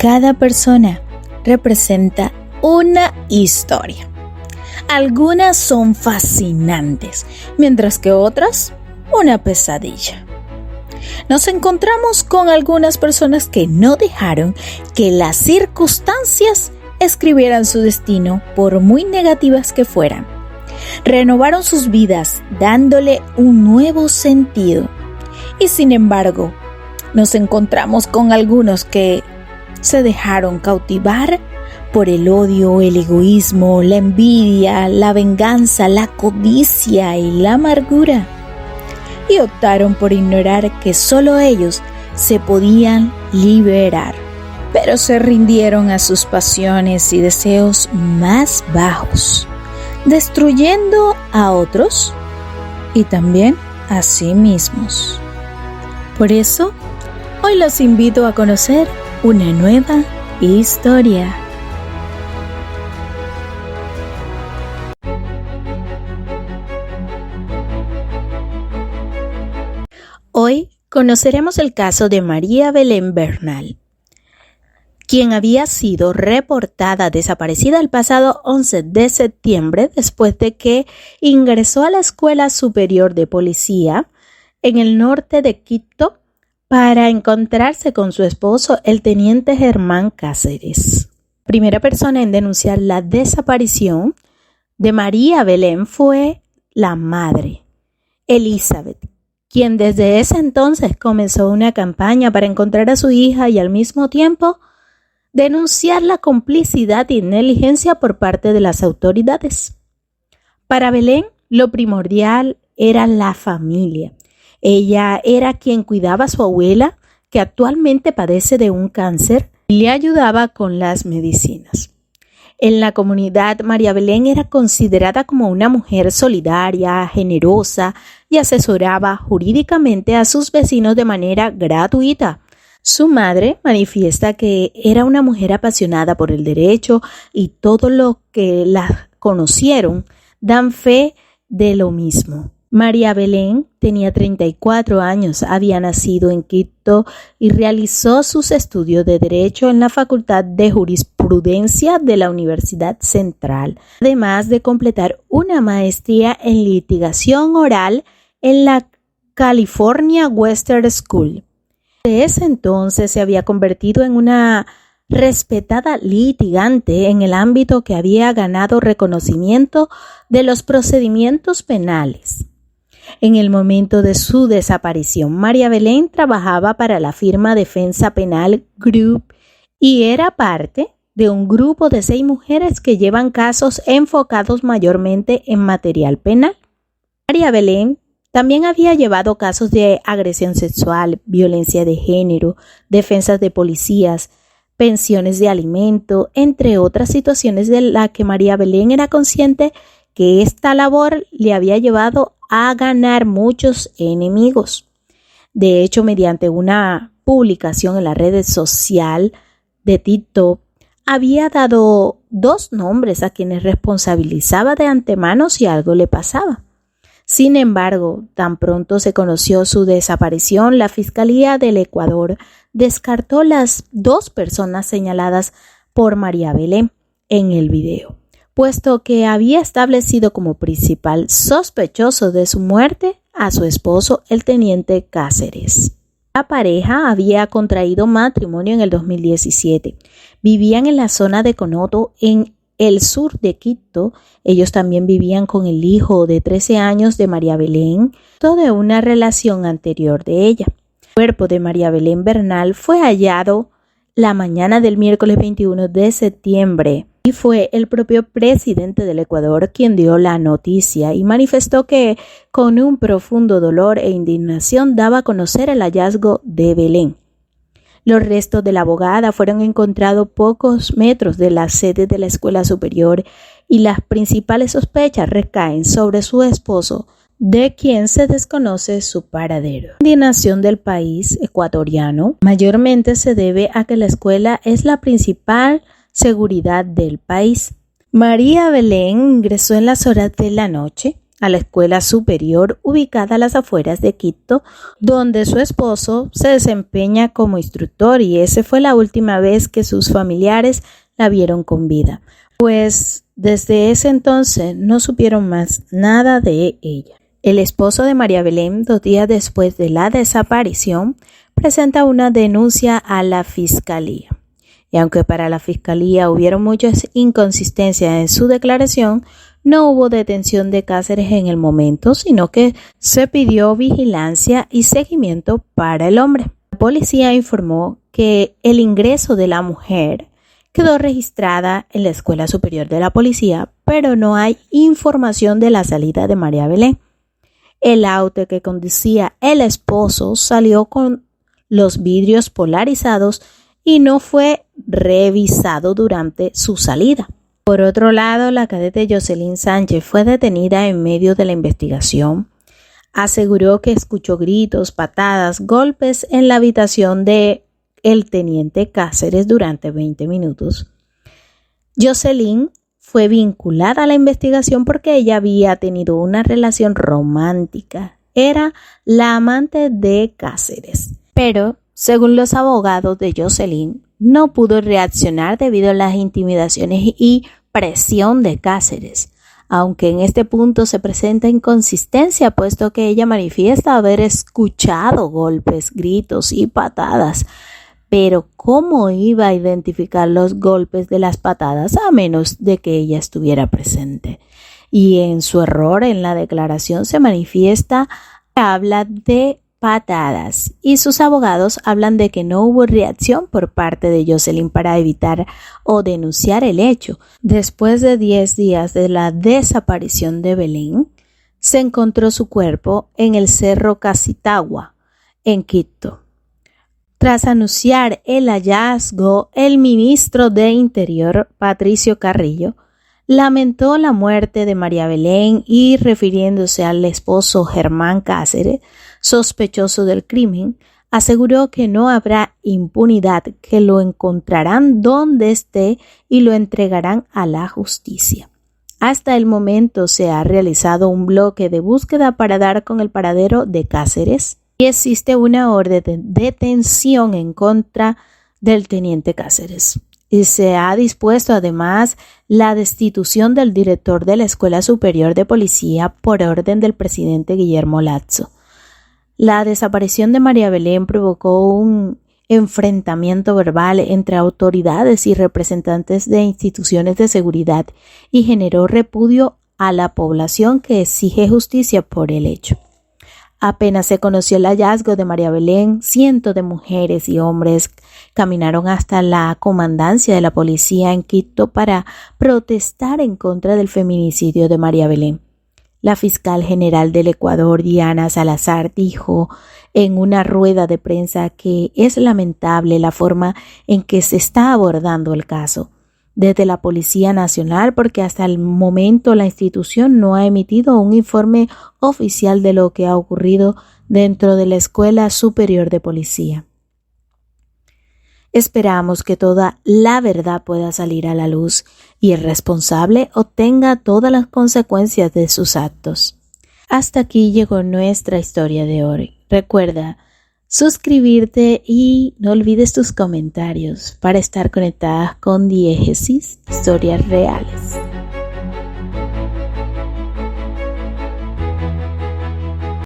Cada persona representa una historia. Algunas son fascinantes, mientras que otras, una pesadilla. Nos encontramos con algunas personas que no dejaron que las circunstancias escribieran su destino, por muy negativas que fueran. Renovaron sus vidas dándole un nuevo sentido. Y sin embargo, nos encontramos con algunos que se dejaron cautivar por el odio, el egoísmo, la envidia, la venganza, la codicia y la amargura. Y optaron por ignorar que solo ellos se podían liberar. Pero se rindieron a sus pasiones y deseos más bajos, destruyendo a otros y también a sí mismos. Por eso, hoy los invito a conocer una nueva historia. Hoy conoceremos el caso de María Belén Bernal, quien había sido reportada desaparecida el pasado 11 de septiembre después de que ingresó a la Escuela Superior de Policía en el norte de Quito para encontrarse con su esposo, el teniente Germán Cáceres. Primera persona en denunciar la desaparición de María Belén fue la madre, Elizabeth, quien desde ese entonces comenzó una campaña para encontrar a su hija y al mismo tiempo denunciar la complicidad y negligencia por parte de las autoridades. Para Belén, lo primordial era la familia. Ella era quien cuidaba a su abuela, que actualmente padece de un cáncer, y le ayudaba con las medicinas. En la comunidad, María Belén era considerada como una mujer solidaria, generosa y asesoraba jurídicamente a sus vecinos de manera gratuita. Su madre manifiesta que era una mujer apasionada por el derecho y todos los que la conocieron dan fe de lo mismo. María Belén tenía 34 años, había nacido en Quito y realizó sus estudios de Derecho en la Facultad de Jurisprudencia de la Universidad Central, además de completar una maestría en litigación oral en la California Western School. De ese entonces se había convertido en una respetada litigante en el ámbito que había ganado reconocimiento de los procedimientos penales. En el momento de su desaparición, María Belén trabajaba para la firma Defensa Penal Group y era parte de un grupo de 6 mujeres que llevan casos enfocados mayormente en material penal. María Belén también había llevado casos de agresión sexual, violencia de género, defensas de policías, pensiones de alimento, entre otras situaciones de las que María Belén era consciente que esta labor le había llevado a ganar muchos enemigos. De hecho, mediante una publicación en la red social de TikTok, había dado 2 nombres a quienes responsabilizaba de antemano si algo le pasaba. Sin embargo, tan pronto se conoció su desaparición, la Fiscalía del Ecuador descartó las 2 personas señaladas por María Belén en el video, puesto que había establecido como principal sospechoso de su muerte a su esposo, el teniente Cáceres. La pareja había contraído matrimonio en el 2017. Vivían en la zona de Conoto, en el sur de Quito. Ellos también vivían con el hijo de 13 años de María Belén, toda una relación anterior de ella. El cuerpo de María Belén Bernal fue hallado la mañana del miércoles 21 de septiembre y fue el propio presidente del Ecuador quien dio la noticia y manifestó que con un profundo dolor e indignación daba a conocer el hallazgo de Belén. Los restos de la abogada fueron encontrados pocos metros de la sede de la escuela superior y las principales sospechas recaen sobre su esposo, de quien se desconoce su paradero. La indignación del país ecuatoriano mayormente se debe a que la escuela es la principal seguridad del país. María Belén ingresó en las horas de la noche a la escuela superior ubicada a las afueras de Quito, donde su esposo se desempeña como instructor, y esa fue la última vez que sus familiares la vieron con vida, pues desde ese entonces no supieron más nada de ella. El esposo de María Belén, 2 días después de la desaparición, presenta una denuncia a la fiscalía. Y aunque para la fiscalía hubieron muchas inconsistencias en su declaración, no hubo detención de Cáceres en el momento, sino que se pidió vigilancia y seguimiento para el hombre. La policía informó que el ingreso de la mujer quedó registrada en la Escuela Superior de la Policía, pero no hay información de la salida de María Belén. El auto que conducía el esposo salió con los vidrios polarizados y no fue revisado durante su salida. Por otro lado, la cadete Jocelyn Sánchez fue detenida en medio de la investigación. Aseguró que escuchó gritos, patadas, golpes en la habitación de el teniente Cáceres durante 20 minutos. Jocelyn fue vinculada a la investigación porque ella había tenido una relación romántica. Era la amante de Cáceres. Pero, según los abogados de Jocelyn, no pudo reaccionar debido a las intimidaciones y presión de Cáceres, aunque en este punto se presenta inconsistencia, puesto que ella manifiesta haber escuchado golpes, gritos y patadas. Pero ¿cómo iba a identificar los golpes de las patadas a menos de que ella estuviera presente? Y en su error en la declaración se manifiesta, habla de patadas, y sus abogados hablan de que no hubo reacción por parte de Jocelyn para evitar o denunciar el hecho. Después de 10 días de la desaparición de Belén, se encontró su cuerpo en el Cerro Casitagua, en Quito. Tras anunciar el hallazgo, el ministro de Interior, Patricio Carrillo, lamentó la muerte de María Belén y, refiriéndose al esposo Germán Cáceres, sospechoso del crimen, aseguró que no habrá impunidad, que lo encontrarán donde esté y lo entregarán a la justicia. Hasta el momento se ha realizado un bloque de búsqueda para dar con el paradero de Cáceres y existe una orden de detención en contra del teniente Cáceres. Y se ha dispuesto además la destitución del director de la Escuela Superior de Policía por orden del presidente Guillermo Lasso. La desaparición de María Belén provocó un enfrentamiento verbal entre autoridades y representantes de instituciones de seguridad y generó repudio a la población que exige justicia por el hecho. Apenas se conoció el hallazgo de María Belén, cientos de mujeres y hombres caminaron hasta la comandancia de la policía en Quito para protestar en contra del feminicidio de María Belén. La fiscal general del Ecuador, Diana Salazar, dijo en una rueda de prensa que es lamentable la forma en que se está abordando el caso desde la Policía Nacional, porque hasta el momento la institución no ha emitido un informe oficial de lo que ha ocurrido dentro de la Escuela Superior de Policía. Esperamos que toda la verdad pueda salir a la luz y el responsable obtenga todas las consecuencias de sus actos. Hasta aquí llegó nuestra historia de hoy. Recuerda suscribirte y no olvides tus comentarios para estar conectadas con Diégesis Historias Reales.